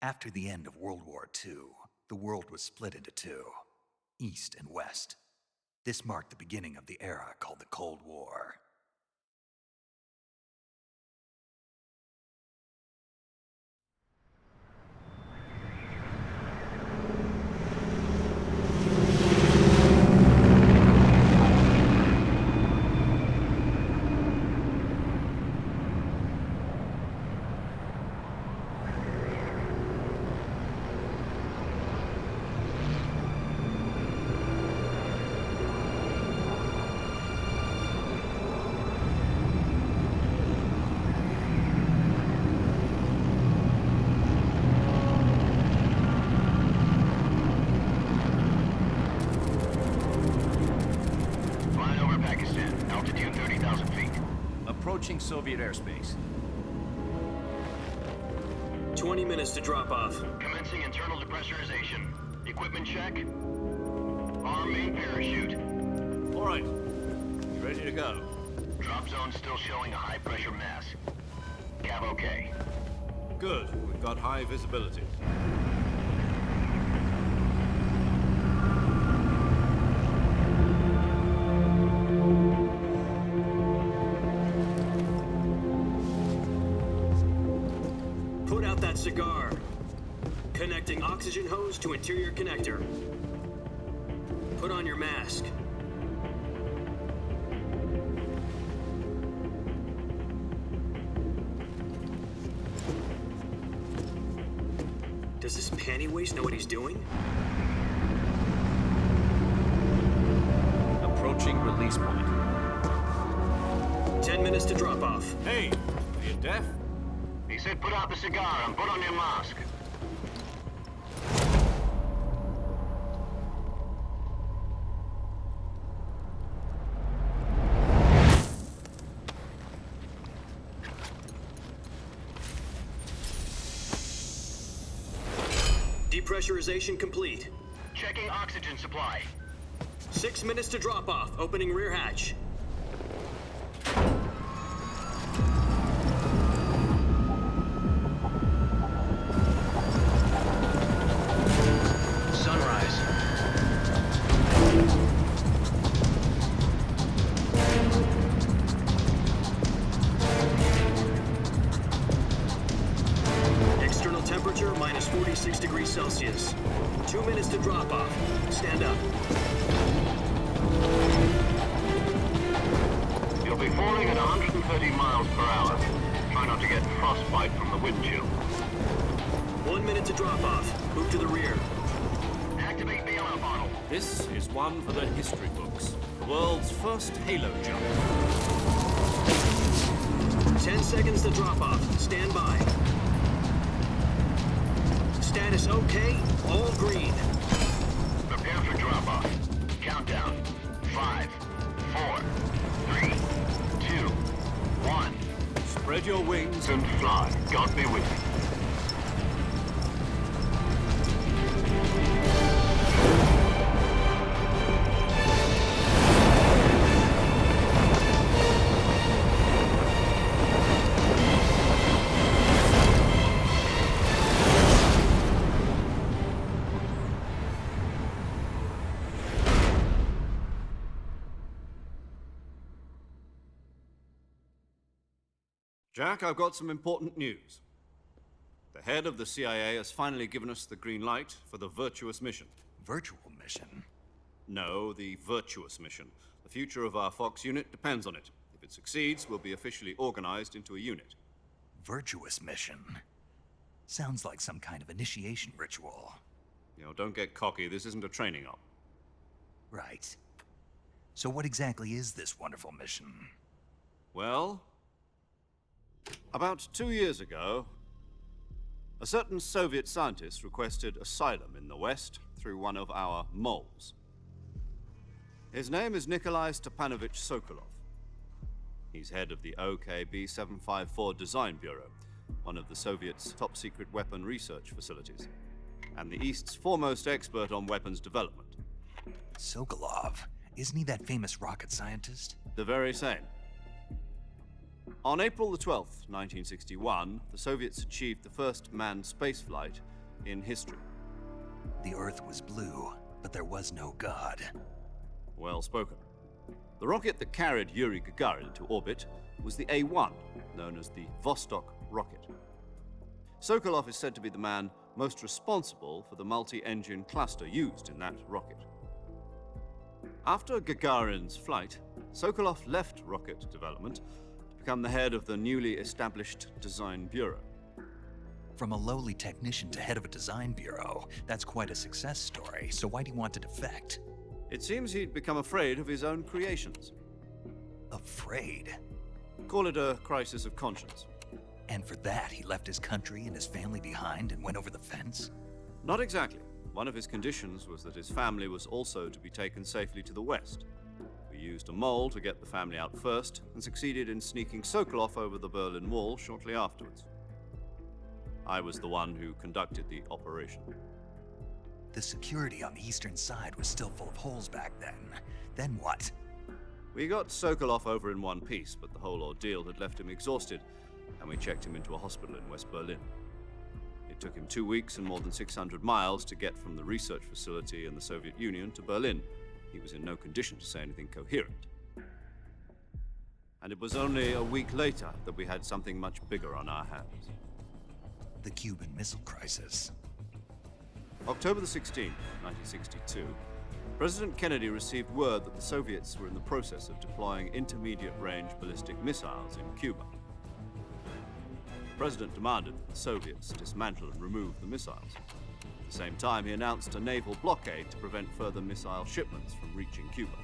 After the end of World War II, the world was split into two, East and West. This marked the beginning of the era called the Cold War. Approaching Soviet airspace. 20 minutes to drop off. Commencing internal depressurization. Equipment check. Arm main parachute. All right. Ready to go. Drop zone still showing a high pressure mass. Cav okay. Good. We've got high visibility. Put out that cigar. Connecting oxygen hose to interior connector. Put on your mask. Does this pantywaist know what he's doing? Approaching release point. 10 minutes to drop off. Hey, are you deaf? He said put out the cigar and put on your mask. Depressurization complete. Checking oxygen supply. 6 minutes to drop off. Opening rear hatch. Sunrise. External temperature minus 46 degrees Celsius. 2 minutes to drop off. Stand up. You'll be falling at 130 miles per hour. Try not to get frostbite from the wind chill. 1 minute to drop off. Move to the rear. Activate the alarm bottle. This is one for the history books. The world's first halo jump. 10 seconds to drop off. Stand by. Status okay. All green. Prepare for drop off. Countdown. 5, 4, 3, 2, 1. Spread your wings And fly. God be with you. Jack, I've got some important news. The head of the CIA has finally given us the green light for the Virtuous Mission. Virtual Mission? No, the Virtuous Mission. The future of our Fox unit depends on it. If it succeeds, we'll be officially organized into a unit. Virtuous Mission? Sounds like some kind of initiation ritual. You know, don't get cocky. This isn't a training op. Right. So what exactly is this wonderful mission? Well, about 2 years ago, a certain Soviet scientist requested asylum in the West through one of our moles. His name is Nikolai Sokolov. He's head of the OKB 754 Design Bureau, one of the Soviets' top-secret weapon research facilities, and the East's foremost expert on weapons development. Sokolov? Isn't he that famous rocket scientist? The very same. On April the 12th, 1961, the Soviets achieved the first manned spaceflight in history. The Earth was blue, but there was no God. Well spoken. The rocket that carried Yuri Gagarin into orbit was the A-1, known as the Vostok rocket. Sokolov is said to be the man most responsible for the multi-engine cluster used in that rocket. After Gagarin's flight, Sokolov left rocket development to become the head of the newly established Design Bureau. From a lowly technician to head of a design bureau, that's quite a success story, so why'd he want to defect? It seems he'd become afraid of his own creations. Afraid? Call it a crisis of conscience. And for that, he left his country and his family behind and went over the fence? Not exactly. One of his conditions was that his family was also to be taken safely to the west. We used a mole to get the family out first and succeeded in sneaking Sokolov over the Berlin Wall shortly afterwards. I was the one who conducted the operation. The security on the eastern side was still full of holes back then. Then what? We got Sokolov over in one piece, but the whole ordeal had left him exhausted, and we checked him into a hospital in West Berlin. It took him 2 weeks and more than 600 miles to get from the research facility in the Soviet Union to Berlin. He was in no condition to say anything coherent. And it was only a week later that we had something much bigger on our hands. The Cuban Missile Crisis. October the 16th, 1962, President Kennedy received word that the Soviets were in the process of deploying intermediate-range ballistic missiles in Cuba. The President demanded that the Soviets dismantle and remove the missiles. At the same time, he announced a naval blockade to prevent further missile shipments from reaching Cuba.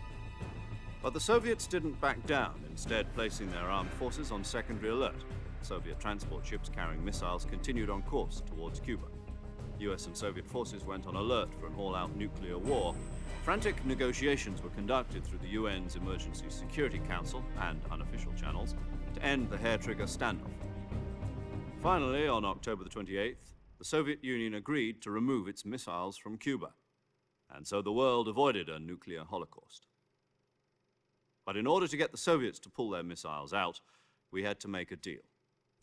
But the Soviets didn't back down, instead placing their armed forces on secondary alert. Soviet transport ships carrying missiles continued on course towards Cuba. US and Soviet forces went on alert for an all-out nuclear war. Frantic negotiations were conducted through the UN's Emergency Security Council and unofficial channels to end the hair-trigger standoff. Finally, on October the 28th, the Soviet Union agreed to remove its missiles from Cuba, and so the world avoided a nuclear holocaust. But in order to get the Soviets to pull their missiles out, we had to make a deal.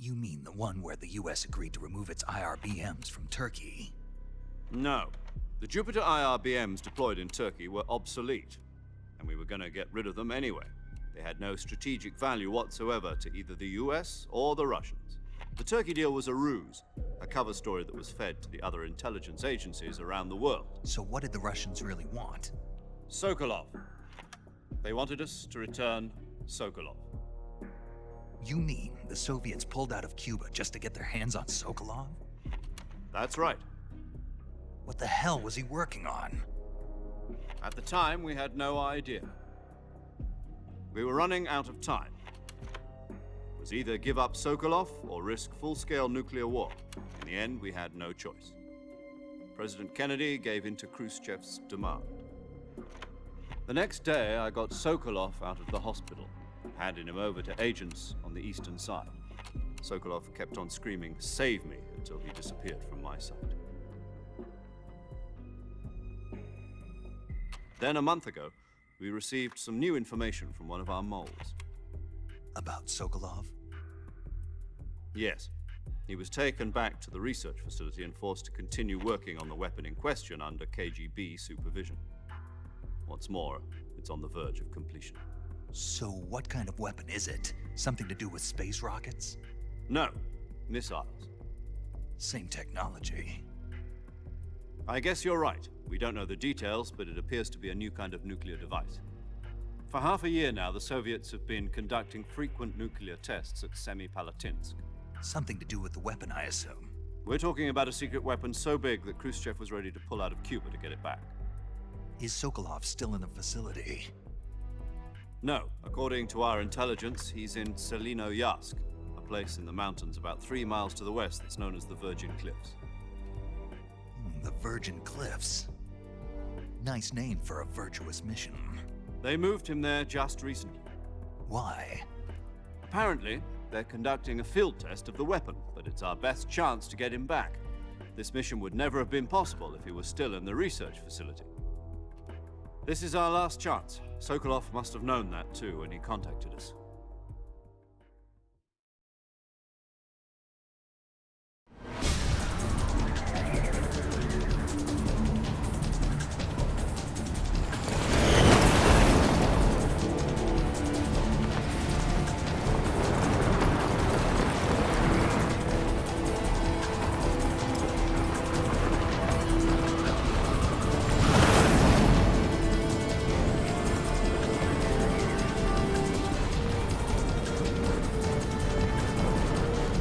You mean the one where the US agreed to remove its IRBMs from Turkey? No. The Jupiter IRBMs deployed in Turkey were obsolete, and we were going to get rid of them anyway. They had no strategic value whatsoever to either the US or the Russians. The Turkey deal was a ruse, a cover story that was fed to the other intelligence agencies around the world. So what did the Russians really want? Sokolov. They wanted us to return Sokolov. You mean the Soviets pulled out of Cuba just to get their hands on Sokolov? That's right. What the hell was he working on? At the time, we had no idea. We were running out of time. It was either give up Sokolov or risk full-scale nuclear war. In the end, we had no choice. President Kennedy gave in to Khrushchev's demand. The next day, I got Sokolov out of the hospital, handing him over to agents on the eastern side. Sokolov kept on screaming, "Save me," until he disappeared from my sight. Then a month ago, we received some new information from one of our moles. About Sokolov? Yes. He was taken back to the research facility and forced to continue working on the weapon in question under KGB supervision. What's more, it's on the verge of completion. So what kind of weapon is it? Something to do with space rockets? No, missiles. Same technology. I guess you're right. We don't know the details, but it appears to be a new kind of nuclear device. For half a year now, the Soviets have been conducting frequent nuclear tests at Semipalatinsk. Something to do with the weapon, I assume. We're talking about a secret weapon so big that Khrushchev was ready to pull out of Cuba to get it back. Is Sokolov still in the facility? No. According to our intelligence, he's in Selinoyarsk, a place in the mountains about 3 miles to the west that's known as the Virgin Cliffs. The Virgin Cliffs. Nice name for a virtuous mission. They moved him there just recently. Why? Apparently, they're conducting a field test of the weapon, but it's our best chance to get him back. This mission would never have been possible if he was still in the research facility. This is our last chance. Sokolov must have known that too when he contacted us.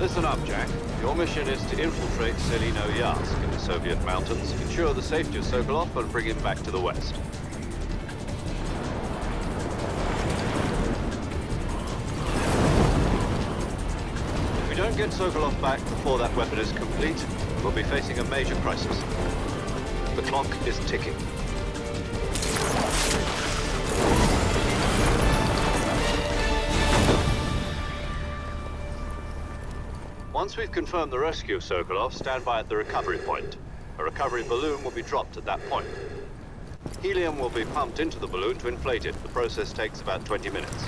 listen up, Jack. Your mission is to infiltrate Selino-Yarsk in the Soviet mountains, ensure the safety of Sokolov, and bring him back to the West. If we don't get Sokolov back before that weapon is complete, we'll be facing a major crisis. The clock is ticking. Once we've confirmed the rescue of Sokolov, stand by at the recovery point. A recovery balloon will be dropped at that point. Helium will be pumped into the balloon to inflate it. The process takes about 20 minutes.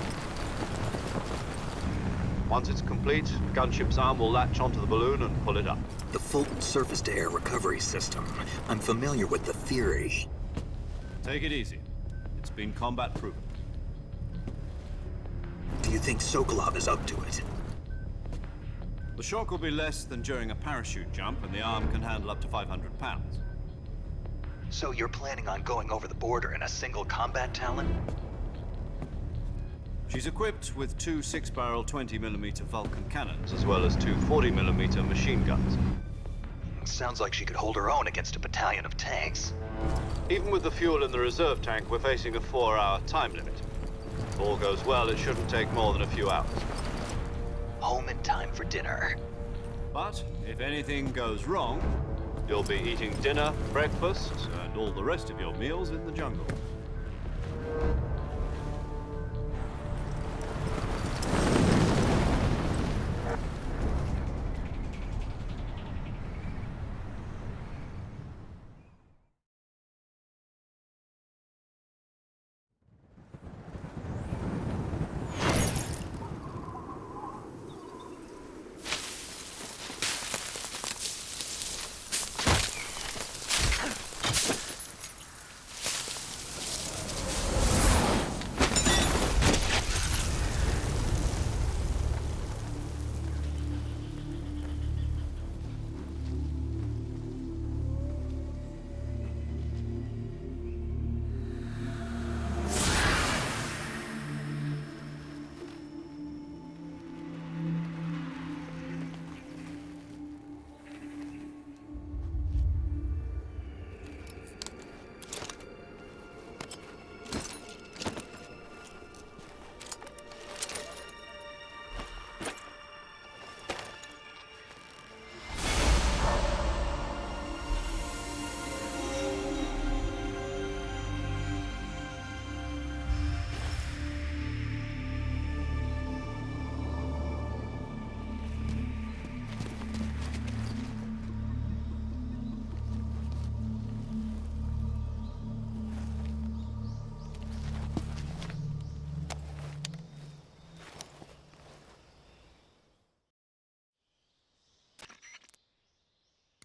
Once it's complete, the gunship's arm will latch onto the balloon and pull it up. The Fulton surface-to-air recovery system. I'm familiar with the theory. Take it easy. It's been combat-proven. Do you think Sokolov is up to it? The shock will be less than during a parachute jump, and the arm can handle up to 500 pounds. So you're planning on going over the border in a single combat Talon? She's equipped with two 6-barrel 20mm Vulcan cannons, as well as two 40mm machine guns. Sounds like she could hold her own against a battalion of tanks. Even with the fuel in the reserve tank, we're facing a 4-hour time limit. If all goes well, it shouldn't take more than a few hours. Home in time for dinner. But if anything goes wrong, you'll be eating dinner, breakfast, and all the rest of your meals in the jungle.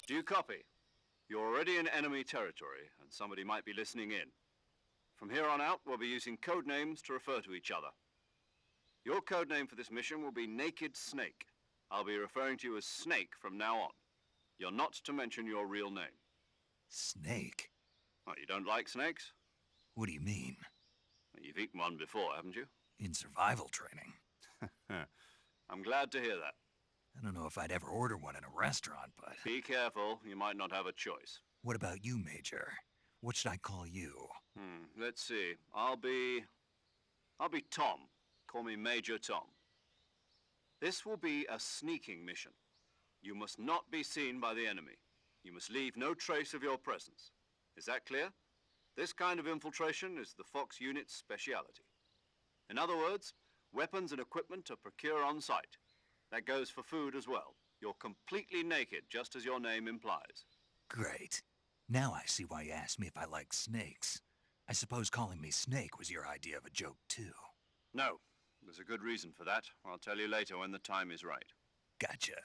Do you copy? You're already in enemy territory, and somebody might be listening in. From here on out, we'll be using code names to refer to each other. Your code name for this mission will be Naked Snake. I'll be referring to you as Snake from now on. You're not to mention your real name. Snake? What, you don't like snakes? What do you mean? Well, you've eaten one before, haven't you? In survival training. I'm glad to hear that. I don't know if I'd ever order one in a restaurant, but... Be careful, you might not have a choice. What about you, Major? What should I call you? Let's see. I'll be Tom. Call me Major Tom. This will be a sneaking mission. You must not be seen by the enemy. You must leave no trace of your presence. Is that clear? This kind of infiltration is the Fox unit's speciality. In other words, weapons and equipment are procured on site. That goes for food as well. You're completely naked, just as your name implies. Great. Now I see why you asked me if I like snakes. I suppose calling me Snake was your idea of a joke, too. No. There's a good reason for that. I'll tell you later when the time is right. Gotcha.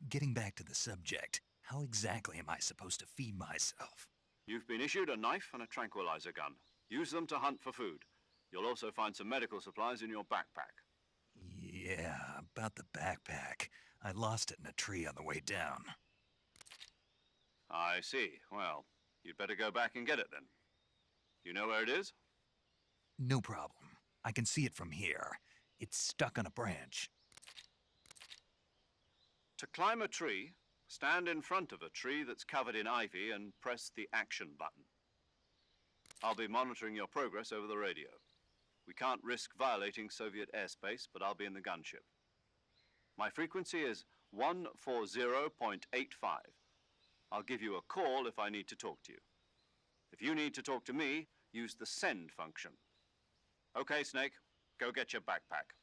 Getting back to the subject, how exactly am I supposed to feed myself? You've been issued a knife and a tranquilizer gun. Use them to hunt for food. You'll also find some medical supplies in your backpack. Yeah, about the backpack. I lost it in a tree on the way down. I see. Well, you'd better go back and get it then. You know where it is? No problem. I can see it from here. It's stuck on a branch. To climb a tree, stand in front of a tree that's covered in ivy and press the action button. I'll be monitoring your progress over the radio. We can't risk violating Soviet airspace, but I'll be in the gunship. My frequency is 140.85. I'll give you a call if I need to talk to you. If you need to talk to me, use the send function. Okay, Snake, go get your backpack.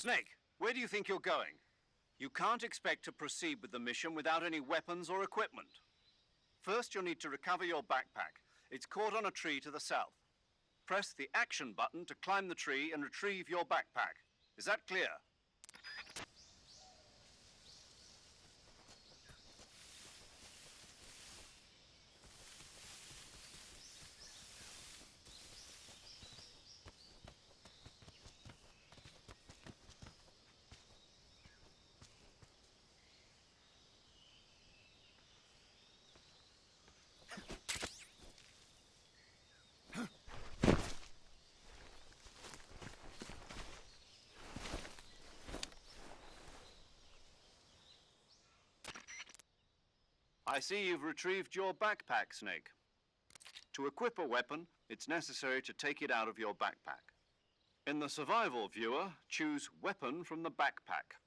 Snake, where do you think you're going? You can't expect to proceed with the mission without any weapons or equipment. First, you'll need to recover your backpack. It's caught on a tree to the south. Press the action button to climb the tree and retrieve your backpack. Is that clear? I see you've retrieved your backpack, Snake. To equip a weapon, it's necessary to take it out of your backpack. In the survival viewer, choose Weapon from the backpack.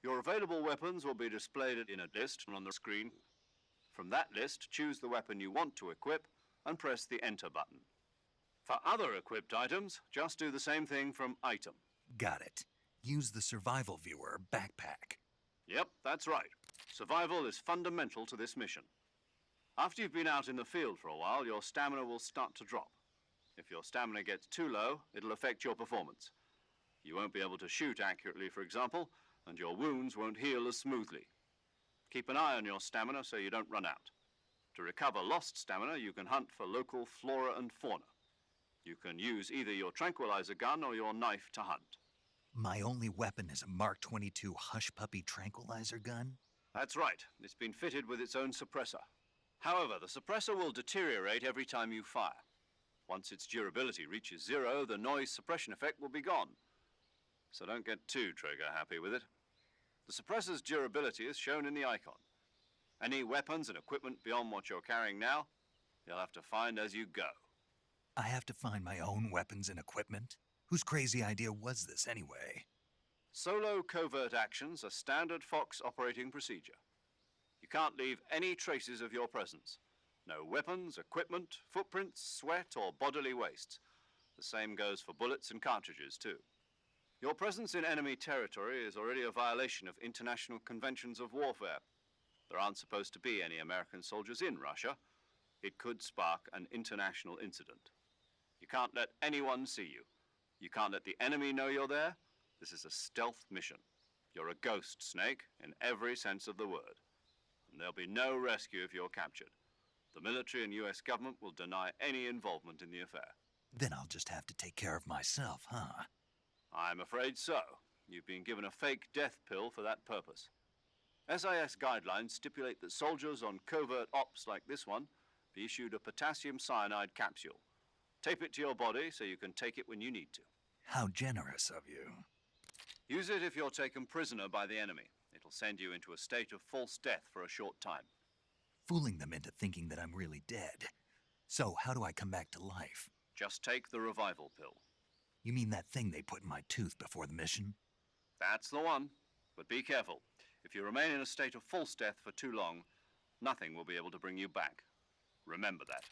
Your available weapons will be displayed in a list on the screen. From that list, choose the weapon you want to equip and press the Enter button. For other equipped items, just do the same thing from Item. Got it. Use the survival viewer backpack. Yep, that's right. Survival is fundamental to this mission. After you've been out in the field for a while, your stamina will start to drop. If your stamina gets too low, it'll affect your performance. You won't be able to shoot accurately, for example, and your wounds won't heal as smoothly. Keep an eye on your stamina so you don't run out. To recover lost stamina, you can hunt for local flora and fauna. You can use either your tranquilizer gun or your knife to hunt. My only weapon is a Mark 22 Hush Puppy tranquilizer gun? That's right. It's been fitted with its own suppressor. However, the suppressor will deteriorate every time you fire. Once its durability reaches 0, the noise suppression effect will be gone. So don't get too trigger-happy with it. The suppressor's durability is shown in the icon. Any weapons and equipment beyond what you're carrying now, you'll have to find as you go. I have to find my own weapons and equipment? Whose crazy idea was this anyway? Solo covert actions are standard Fox operating procedure. You can't leave any traces of your presence. No weapons, equipment, footprints, sweat, or bodily wastes. The same goes for bullets and cartridges, too. Your presence in enemy territory is already a violation of international conventions of warfare. There aren't supposed to be any American soldiers in Russia. It could spark an international incident. You can't let anyone see you. You can't let the enemy know you're there. This is a stealth mission. You're a ghost, Snake, in every sense of the word. And there'll be no rescue if you're captured. The military and US government will deny any involvement in the affair. Then I'll just have to take care of myself, huh? I'm afraid so. You've been given a fake death pill for that purpose. SIS guidelines stipulate that soldiers on covert ops like this one be issued a potassium cyanide capsule. Tape it to your body so you can take it when you need to. How generous of you. Use it if you're taken prisoner by the enemy. It'll send you into a state of false death for a short time. Fooling them into thinking that I'm really dead. So how do I come back to life? Just take the revival pill. You mean that thing they put in my tooth before the mission? That's the one. But be careful. If you remain in a state of false death for too long, nothing will be able to bring you back. Remember that.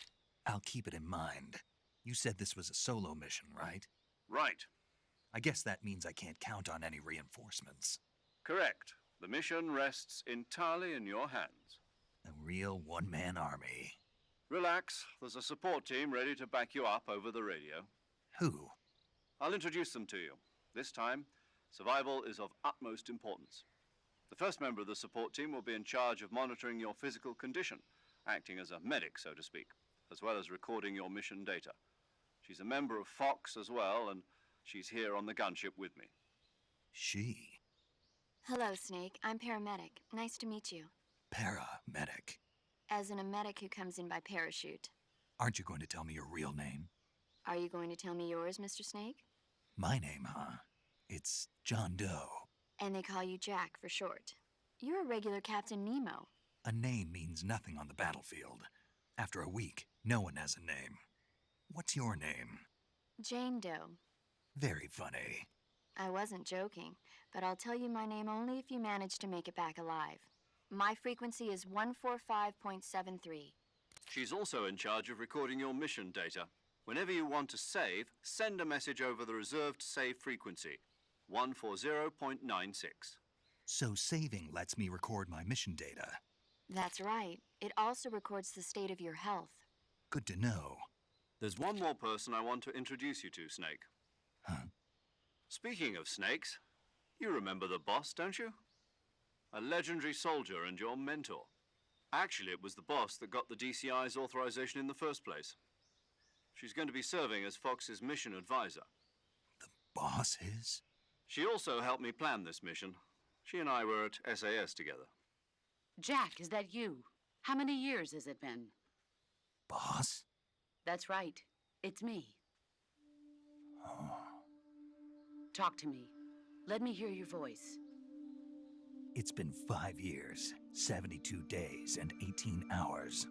I'll keep it in mind. You said this was a solo mission, right? Right. I guess that means I can't count on any reinforcements. Correct. The mission rests entirely in your hands. A real one-man army. Relax. There's a support team ready to back you up over the radio. Who? I'll introduce them to you. This time, survival is of utmost importance. The first member of the support team will be in charge of monitoring your physical condition, acting as a medic, so to speak, as well as recording your mission data. She's a member of Fox as well, and she's here on the gunship with me. She? Hello, Snake. I'm paramedic. Nice to meet you. Paramedic. As in a medic who comes in by parachute. Aren't you going to tell me your real name? Are you going to tell me yours, Mr. Snake? My name, huh? It's John Doe. And they call you Jack for short. You're a regular Captain Nemo. A name means nothing on the battlefield. After a week, no one has a name. What's your name? Jane Doe. Very funny. I wasn't joking, but I'll tell you my name only if you manage to make it back alive. My frequency is 145.73. She's also in charge of recording your mission data. Whenever you want to save, send a message over the reserved save frequency, 140.96. So saving lets me record my mission data. That's right. It also records the state of your health. Good to know. There's one more person I want to introduce you to, Snake. Huh? Speaking of snakes, you remember the boss, don't you? A legendary soldier and your mentor. Actually, it was the boss that got the DCI's authorization in the first place. She's going to be serving as Fox's mission advisor. The boss is? She also helped me plan this mission. She and I were at SAS together. Jack, is that you? How many years has it been? Boss? That's right. It's me. Oh. Talk to me. Let me hear your voice. It's been 5 years, 72 days, and 18 hours.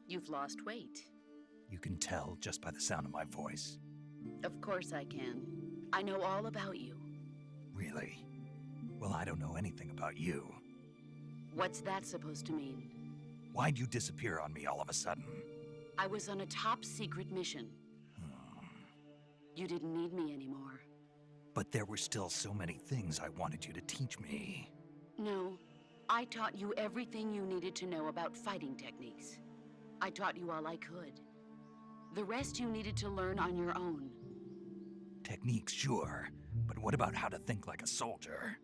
You've lost weight. You can tell just by the sound of my voice. Of course I can. I know all about you. Really? Well, I don't know anything about you. What's that supposed to mean? Why'd you disappear on me all of a sudden? I was on a top-secret mission. You didn't need me anymore. But there were still so many things I wanted you to teach me. No, I taught you everything you needed to know about fighting techniques. I taught you all I could. The rest you needed to learn on your own. Techniques, sure. But what about how to think like a soldier?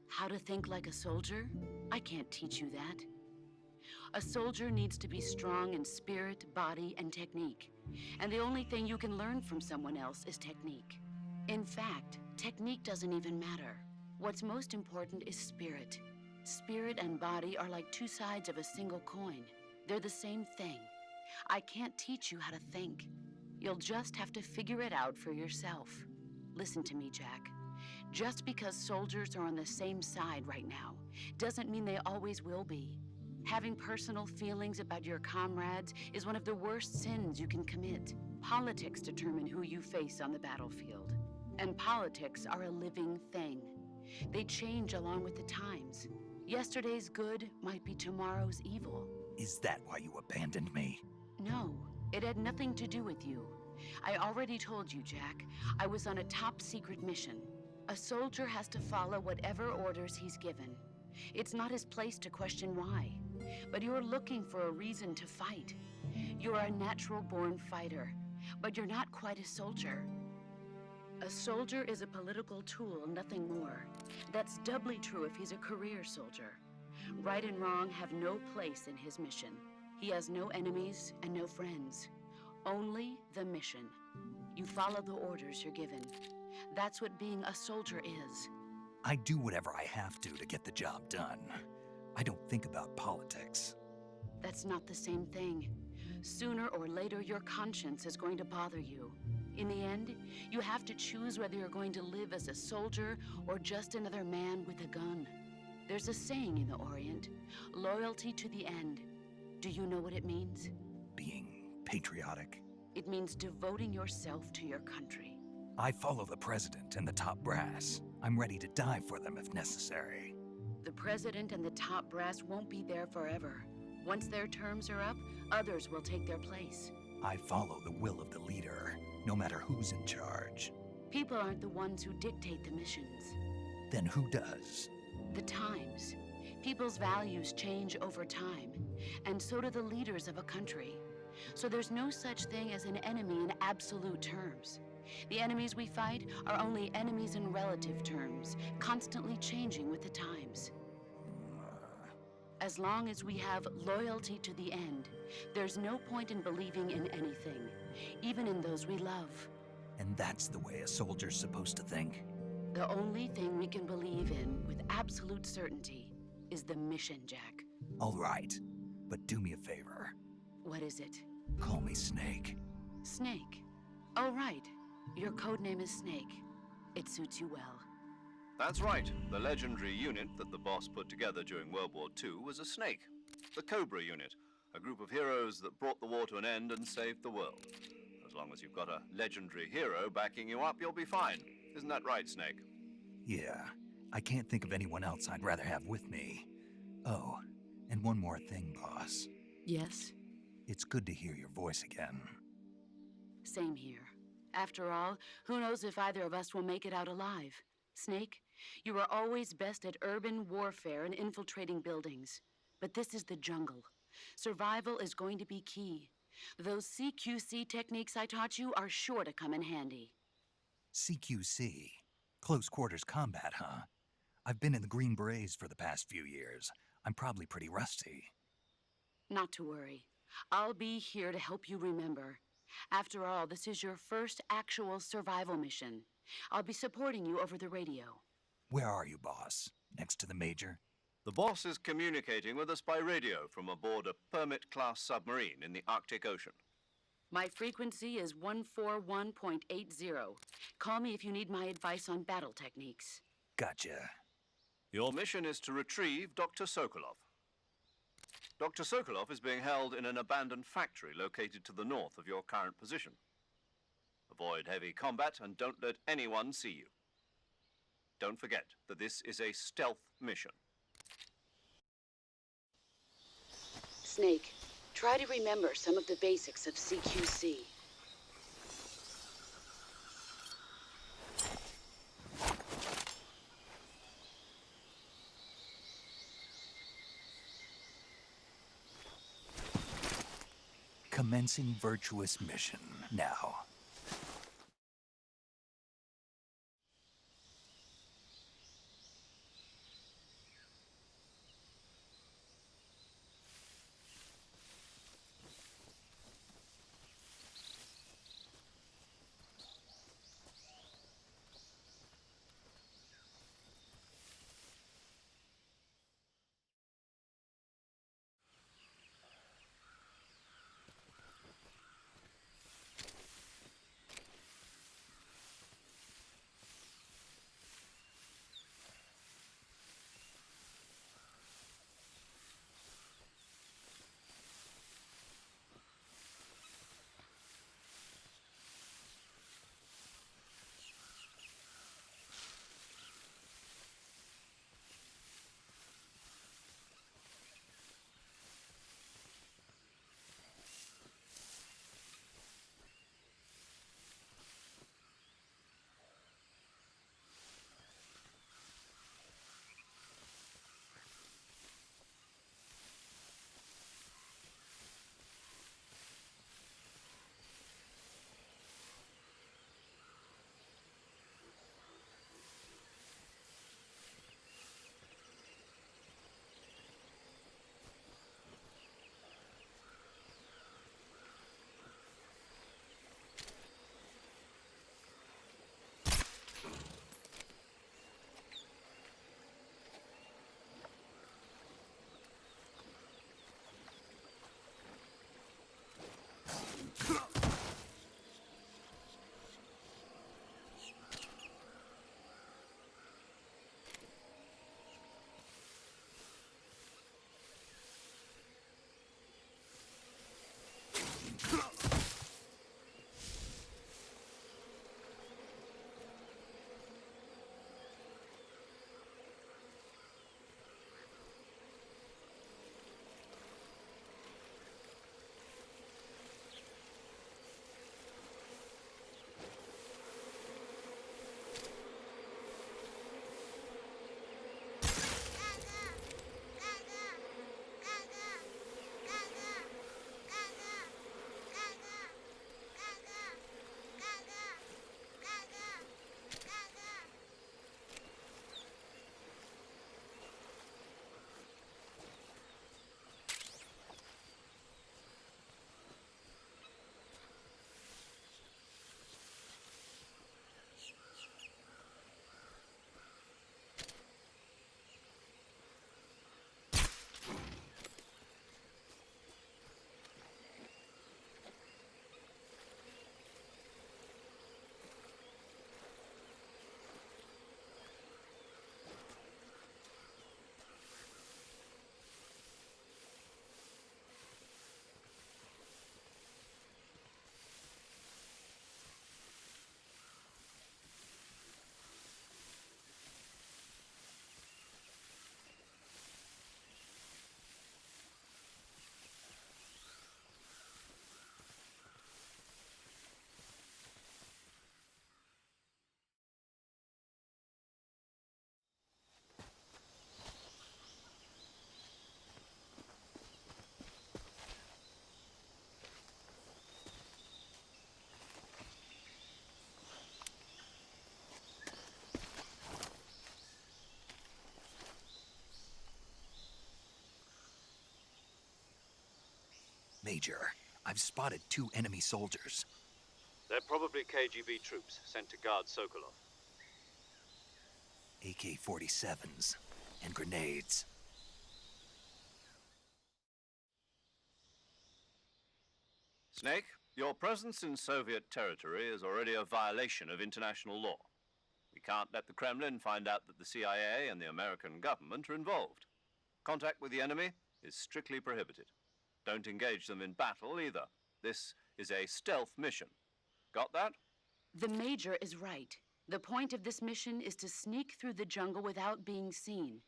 How to think like a soldier? I can't teach you that. A soldier needs to be strong in spirit, body, and technique. And the only thing you can learn from someone else is technique. In fact, technique doesn't even matter. What's most important is spirit. Spirit and body are like two sides of a single coin. They're the same thing. I can't teach you how to think. You'll just have to figure it out for yourself. Listen to me, Jack. Just because soldiers are on the same side right now doesn't mean they always will be. Having personal feelings about your comrades is one of the worst sins you can commit. Politics determine who you face on the battlefield. And politics are a living thing. They change along with the times. Yesterday's good might be tomorrow's evil. Is that why you abandoned me? No, it had nothing to do with you. I already told you, Jack. I was on a top-secret mission. A soldier has to follow whatever orders he's given. It's not his place to question why. But you're looking for a reason to fight. You're a natural-born fighter, but you're not quite a soldier. A soldier is a political tool, nothing more. That's doubly true if he's a career soldier. Right and wrong have no place in his mission. He has no enemies and no friends. Only the mission. You follow the orders you're given. That's what being a soldier is. I do whatever I have to get the job done. I don't think about politics. That's not the same thing. Sooner or later, your conscience is going to bother you. In the end, you have to choose whether you're going to live as a soldier or just another man with a gun. There's a saying in the Orient, loyalty to the end. Do you know what it means? Being patriotic. It means devoting yourself to your country. I follow the president and the top brass. I'm ready to die for them if necessary. The president and the top brass won't be there forever. Once their terms are up, others will take their place. I follow the will of the leader, no matter who's in charge. People aren't the ones who dictate the missions. Then who does? The times. People's values change over time, and so do the leaders of a country. So there's no such thing as an enemy in absolute terms. The enemies we fight are only enemies in relative terms, constantly changing with the times. As long as we have loyalty to the end, there's no point in believing in anything, even in those we love. And that's the way a soldier's supposed to think? The only thing we can believe in with absolute certainty is the mission, Jack. All right, but do me a favor. What is it? Call me Snake. Snake. Oh, right. Your codename is Snake. It suits you well. That's right. The legendary unit that the boss put together during World War II was a snake. The Cobra unit, a group of heroes that brought the war to an end and saved the world. As long as you've got a legendary hero backing you up, you'll be fine. Isn't that right, Snake? Yeah, I can't think of anyone else I'd rather have with me. Oh, and one more thing, boss. Yes? It's good to hear your voice again. Same here. After all, who knows if either of us will make it out alive? Snake, you are always best at urban warfare and infiltrating buildings. But this is the jungle. Survival is going to be key. Those CQC techniques I taught you are sure to come in handy. CQC? Close quarters combat, huh? I've been in the Green Berets for the past few years. I'm probably pretty rusty. Not to worry. I'll be here to help you remember. After all, this is your first actual survival mission. I'll be supporting you over the radio. Where are you, boss? Next to the Major? The boss is communicating with us by radio from aboard a Permit-class submarine in the Arctic Ocean. My frequency is 141.80. Call me if you need my advice on battle techniques. Gotcha. Your mission is to retrieve Dr. Sokolov. Dr. Sokolov is being held in an abandoned factory located to the north of your current position. Avoid heavy combat and don't let anyone see you. Don't forget that this is a stealth mission. Snake, try to remember some of the basics of CQC. Commencing Virtuous Mission now. Major, I've spotted 2 enemy soldiers. They're probably KGB troops sent to guard Sokolov. AK-47s and grenades. Snake, your presence in Soviet territory is already a violation of international law. We can't let the Kremlin find out that the CIA and the American government are involved. Contact with the enemy is strictly prohibited. Don't engage them in battle either. This is a stealth mission. Got that? The Major is right. The point of this mission is to sneak through the jungle without being seen.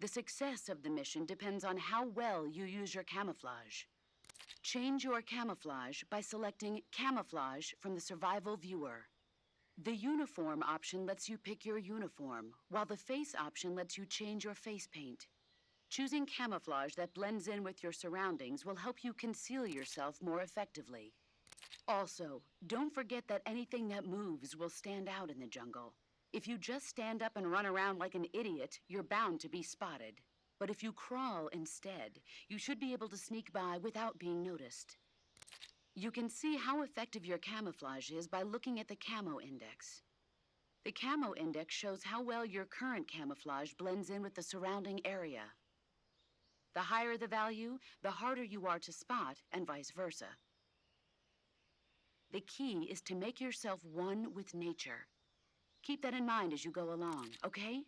The success of the mission depends on how well you use your camouflage. Change your camouflage by selecting Camouflage from the Survival Viewer. The Uniform option lets you pick your uniform, while the Face option lets you change your face paint. Choosing camouflage that blends in with your surroundings will help you conceal yourself more effectively. Also, don't forget that anything that moves will stand out in the jungle. If you just stand up and run around like an idiot, you're bound to be spotted. But if you crawl instead, you should be able to sneak by without being noticed. You can see how effective your camouflage is by looking at the Camo Index. The Camo Index shows how well your current camouflage blends in with the surrounding area. The higher the value, the harder you are to spot, and vice versa. The key is to make yourself one with nature. Keep that in mind as you go along, okay?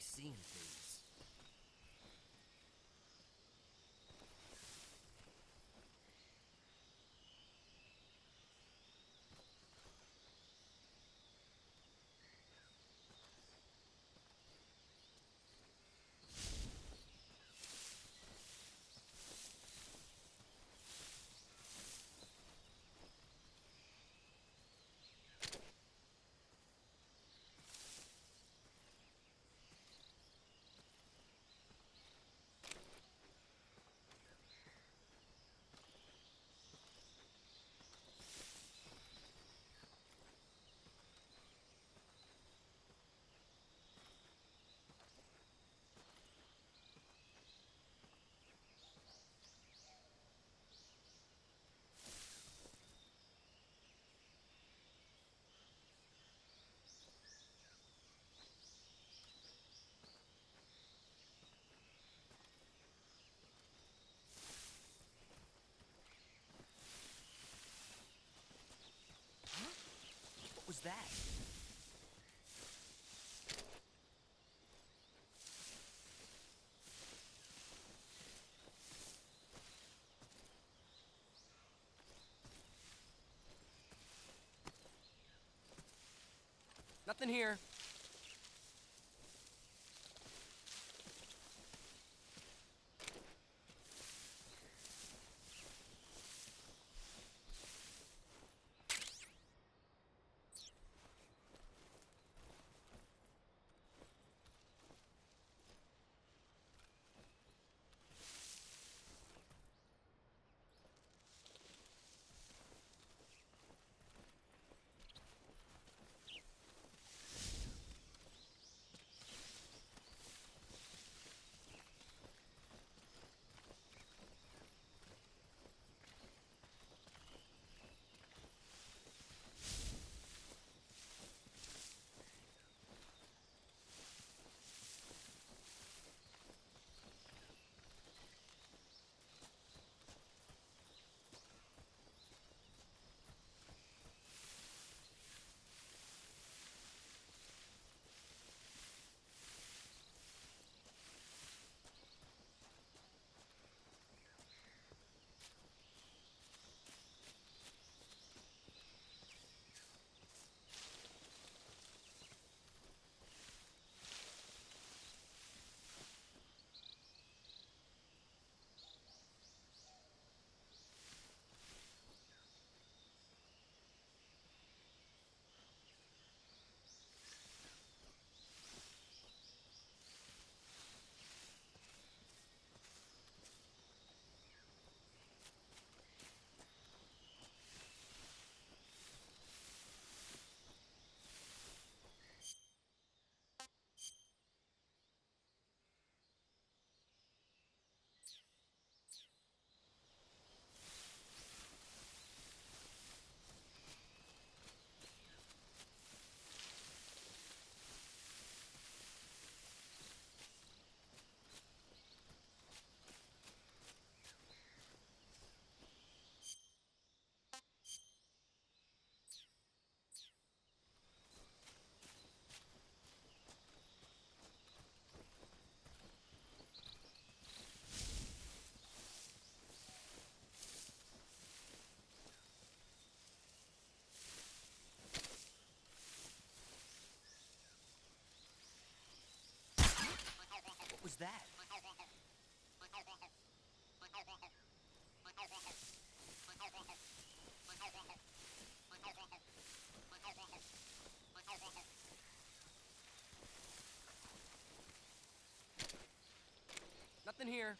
be seeing things. What was that? Nothing here. What was that? Nothing here.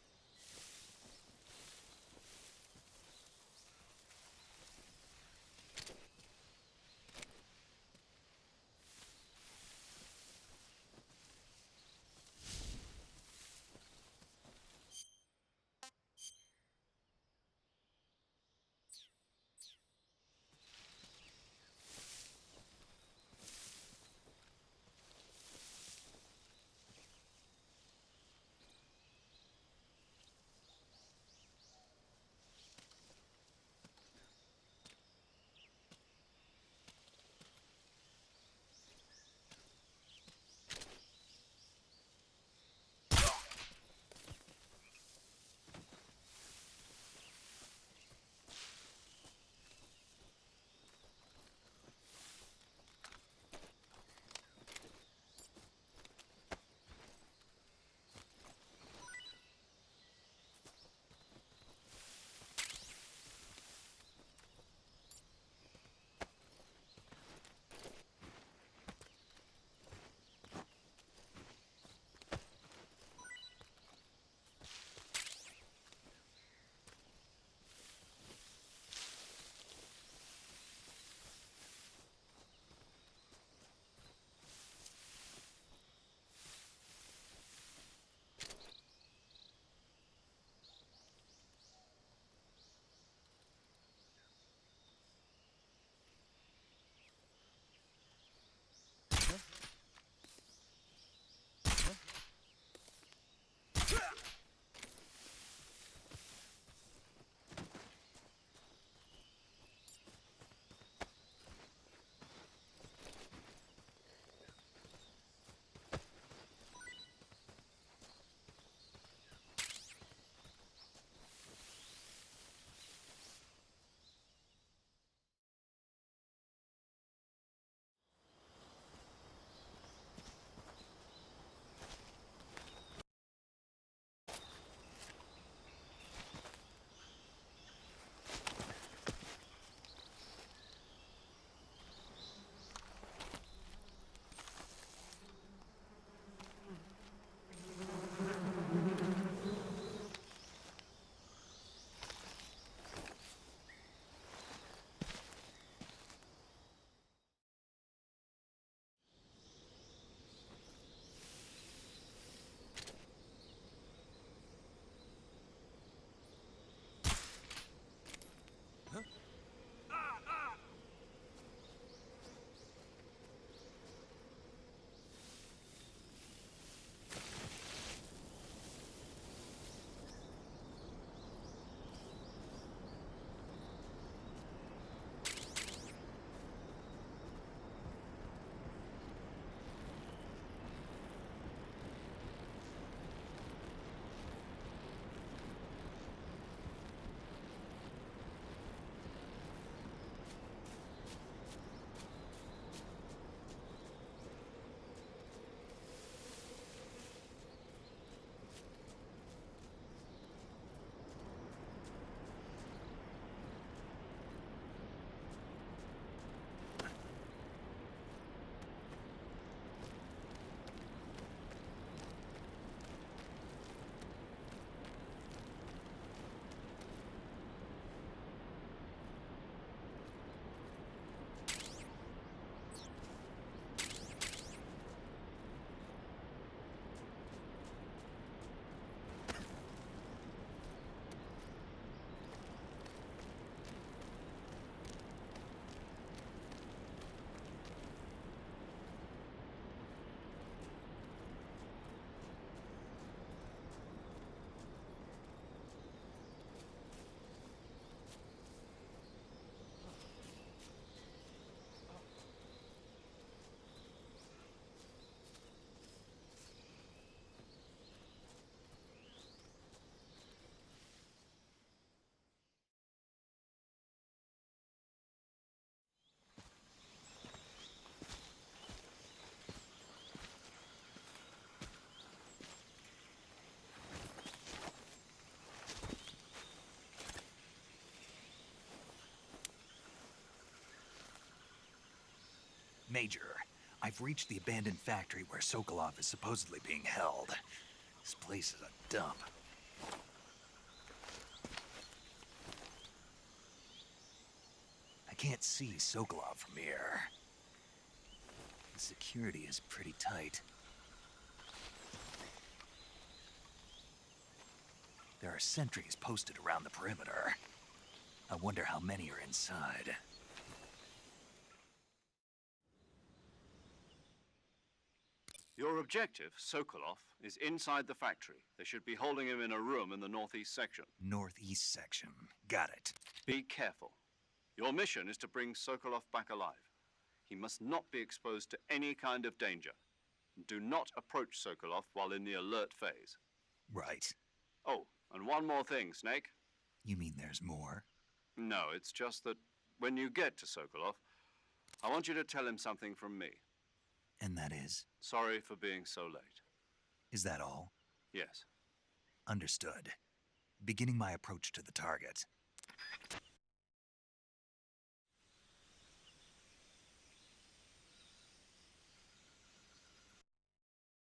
Major, I've reached the abandoned factory where Sokolov is supposedly being held. This place is a dump. I can't see Sokolov from here. The security is pretty tight. There are sentries posted around the perimeter. I wonder how many are inside. Your objective, Sokolov, is inside the factory. They should be holding him in a room in the northeast section. Northeast section. Got it. Be careful. Your mission is to bring Sokolov back alive. He must not be exposed to any kind of danger. Do not approach Sokolov while in the alert phase. Right. Oh, and one more thing, Snake. You mean there's more? No, it's just that when you get to Sokolov, I want you to tell him something from me. And that is? Sorry for being so late. Is that all? Yes. Understood. Beginning my approach to the target.